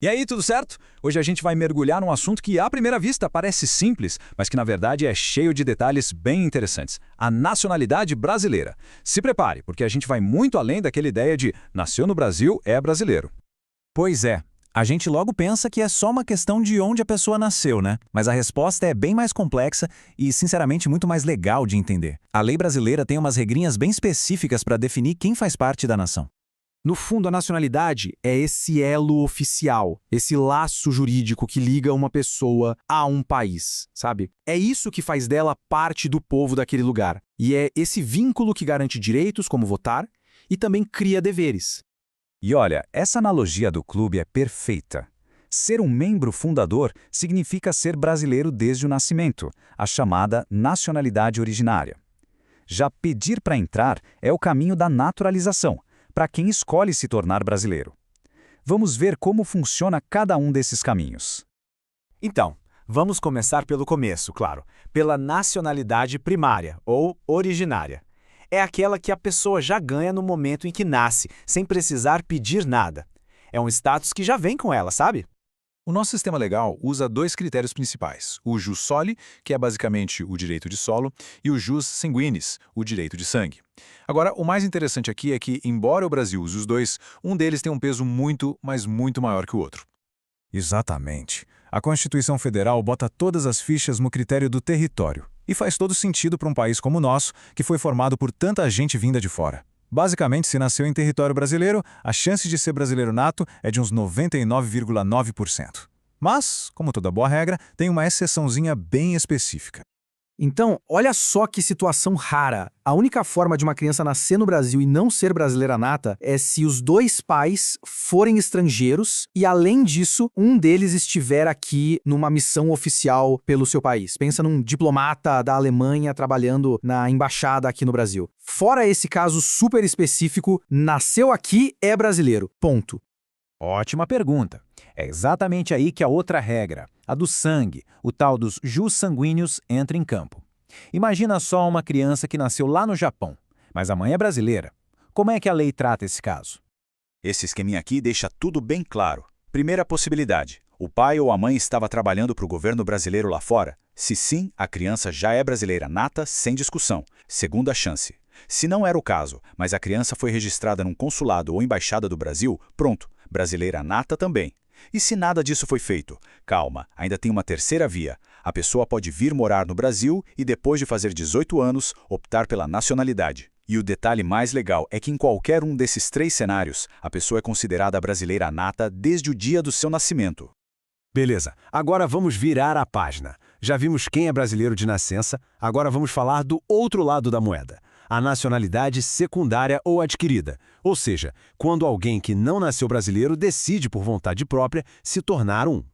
E aí, tudo certo? Hoje a gente vai mergulhar num assunto que, à primeira vista, parece simples, mas que, na verdade, é cheio de detalhes bem interessantes. A nacionalidade brasileira. Se prepare, porque a gente vai muito além daquela ideia de nasceu no Brasil, é brasileiro. Pois é. A gente logo pensa que é só uma questão de onde a pessoa nasceu, né? Mas a resposta é bem mais complexa e, sinceramente, muito mais legal de entender. A lei brasileira tem umas regrinhas bem específicas para definir quem faz parte da nação. No fundo, a nacionalidade é esse elo oficial, esse laço jurídico que liga uma pessoa a um país, sabe? É isso que faz dela parte do povo daquele lugar. E é esse vínculo que garante direitos, como votar, e também cria deveres. E olha, essa analogia do clube é perfeita. Ser um membro fundador significa ser brasileiro desde o nascimento, a chamada nacionalidade originária. Já pedir para entrar é o caminho da naturalização, para quem escolhe se tornar brasileiro. Vamos ver como funciona cada um desses caminhos. Então, vamos começar pelo começo, claro, pela nacionalidade primária, ou originária. É aquela que a pessoa já ganha no momento em que nasce, sem precisar pedir nada. É um status que já vem com ela, sabe? O nosso sistema legal usa dois critérios principais, o jus soli, que é basicamente o direito de solo, e o jus sanguinis, o direito de sangue. Agora, o mais interessante aqui é que, embora o Brasil use os dois, um deles tem um peso muito, mas muito maior que o outro. Exatamente. A Constituição Federal bota todas as fichas no critério do território. E faz todo sentido para um país como o nosso, que foi formado por tanta gente vinda de fora. Basicamente, se nasceu em território brasileiro, a chance de ser brasileiro nato é de uns 99,9%. Mas, como toda boa regra, tem uma exceçãozinha bem específica. Então, olha só que situação rara. A única forma de uma criança nascer no Brasil e não ser brasileira nata é se os dois pais forem estrangeiros e, além disso, um deles estiver aqui numa missão oficial pelo seu país. Pensa num diplomata da Alemanha trabalhando na embaixada aqui no Brasil. Fora esse caso super específico, nasceu aqui, é brasileiro. Ponto. Ótima pergunta. É exatamente aí que a outra regra, a do sangue, o tal dos jus sanguíneos, entra em campo. Imagina só uma criança que nasceu lá no Japão, mas a mãe é brasileira. Como é que a lei trata esse caso? Esse esqueminha aqui deixa tudo bem claro. Primeira possibilidade: o pai ou a mãe estava trabalhando para o governo brasileiro lá fora? Se sim, a criança já é brasileira nata, sem discussão. Segunda chance: se não era o caso, mas a criança foi registrada num consulado ou embaixada do Brasil, pronto, brasileira nata também. E se nada disso foi feito? Calma, ainda tem uma terceira via. A pessoa pode vir morar no Brasil e, depois de fazer 18 anos, optar pela nacionalidade. E o detalhe mais legal é que em qualquer um desses três cenários, a pessoa é considerada brasileira nata desde o dia do seu nascimento. Beleza, agora vamos virar a página. Já vimos quem é brasileiro de nascença, agora vamos falar do outro lado da moeda. A nacionalidade secundária ou adquirida, ou seja, quando alguém que não nasceu brasileiro decide por vontade própria se tornar um.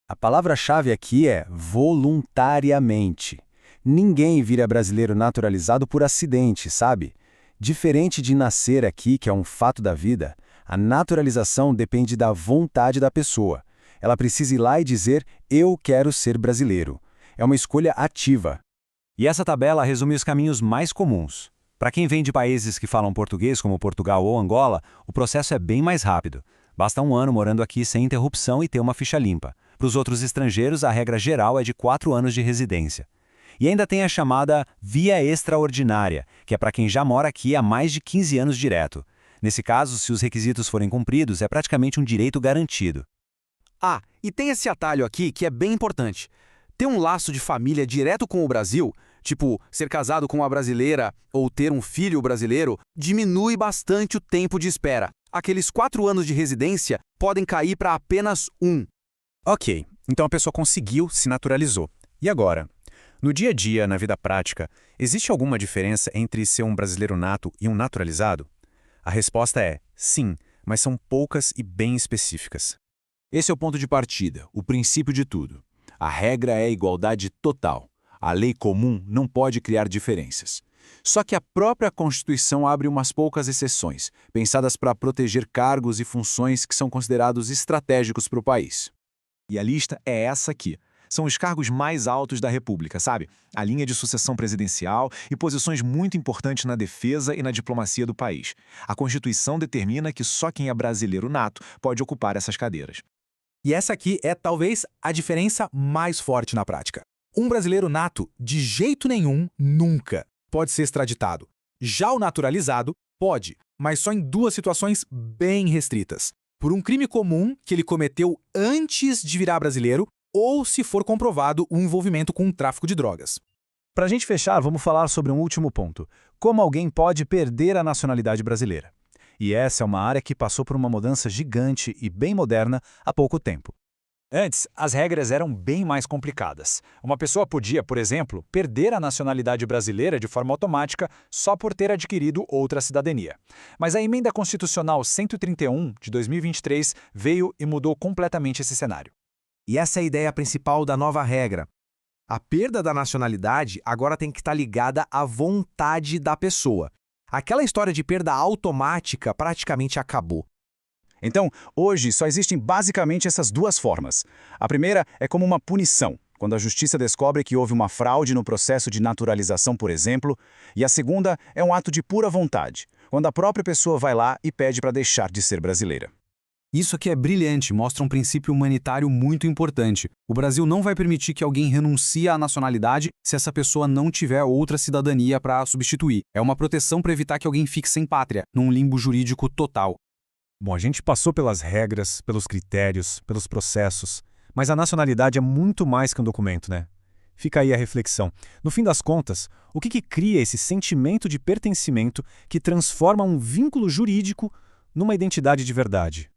A palavra-chave aqui é voluntariamente. Ninguém vira brasileiro naturalizado por acidente, sabe? Diferente de nascer aqui, que é um fato da vida, a naturalização depende da vontade da pessoa. Ela precisa ir lá e dizer, eu quero ser brasileiro. É uma escolha ativa. E essa tabela resume os caminhos mais comuns. Para quem vem de países que falam português, como Portugal ou Angola, o processo é bem mais rápido. Basta um ano morando aqui sem interrupção e ter uma ficha limpa. Para os outros estrangeiros, a regra geral é de 4 anos de residência. E ainda tem a chamada via extraordinária, que é para quem já mora aqui há mais de 15 anos direto. Nesse caso, se os requisitos forem cumpridos, é praticamente um direito garantido. Ah, e tem esse atalho aqui que é bem importante. Ter um laço de família direto com o Brasil, tipo ser casado com uma brasileira ou ter um filho brasileiro, diminui bastante o tempo de espera. Aqueles 4 anos de residência podem cair para apenas 1. Ok, então a pessoa conseguiu, se naturalizou. E agora? No dia a dia, na vida prática, existe alguma diferença entre ser um brasileiro nato e um naturalizado? A resposta é sim, mas são poucas e bem específicas. Esse é o ponto de partida, o princípio de tudo. A regra é a igualdade total. A lei comum não pode criar diferenças. Só que a própria Constituição abre umas poucas exceções, pensadas para proteger cargos e funções que são considerados estratégicos para o país. E a lista é essa aqui. São os cargos mais altos da República, sabe? A linha de sucessão presidencial e posições muito importantes na defesa e na diplomacia do país. A Constituição determina que só quem é brasileiro nato pode ocupar essas cadeiras. E essa aqui é talvez a diferença mais forte na prática. Um brasileiro nato, de jeito nenhum, nunca, pode ser extraditado. Já o naturalizado, pode, mas só em 2 situações bem restritas. Por um crime comum que ele cometeu antes de virar brasileiro ou se for comprovado o envolvimento com o tráfico de drogas. Para a gente fechar, vamos falar sobre um último ponto. Como alguém pode perder a nacionalidade brasileira? E essa é uma área que passou por uma mudança gigante e bem moderna há pouco tempo. Antes, as regras eram bem mais complicadas. Uma pessoa podia, por exemplo, perder a nacionalidade brasileira de forma automática só por ter adquirido outra cidadania. Mas a Emenda Constitucional 131, de 2023, veio e mudou completamente esse cenário. E essa é a ideia principal da nova regra. A perda da nacionalidade agora tem que estar ligada à vontade da pessoa. Aquela história de perda automática praticamente acabou. Então, hoje só existem basicamente essas 2 formas. A primeira é como uma punição, quando a justiça descobre que houve uma fraude no processo de naturalização, por exemplo, e a segunda é um ato de pura vontade, quando a própria pessoa vai lá e pede para deixar de ser brasileira. Isso aqui é brilhante, mostra um princípio humanitário muito importante. O Brasil não vai permitir que alguém renuncie à nacionalidade se essa pessoa não tiver outra cidadania para substituir. É uma proteção para evitar que alguém fique sem pátria, num limbo jurídico total. Bom, a gente passou pelas regras, pelos critérios, pelos processos, mas a nacionalidade é muito mais que um documento, né? Fica aí a reflexão. No fim das contas, o que cria esse sentimento de pertencimento que transforma um vínculo jurídico numa identidade de verdade?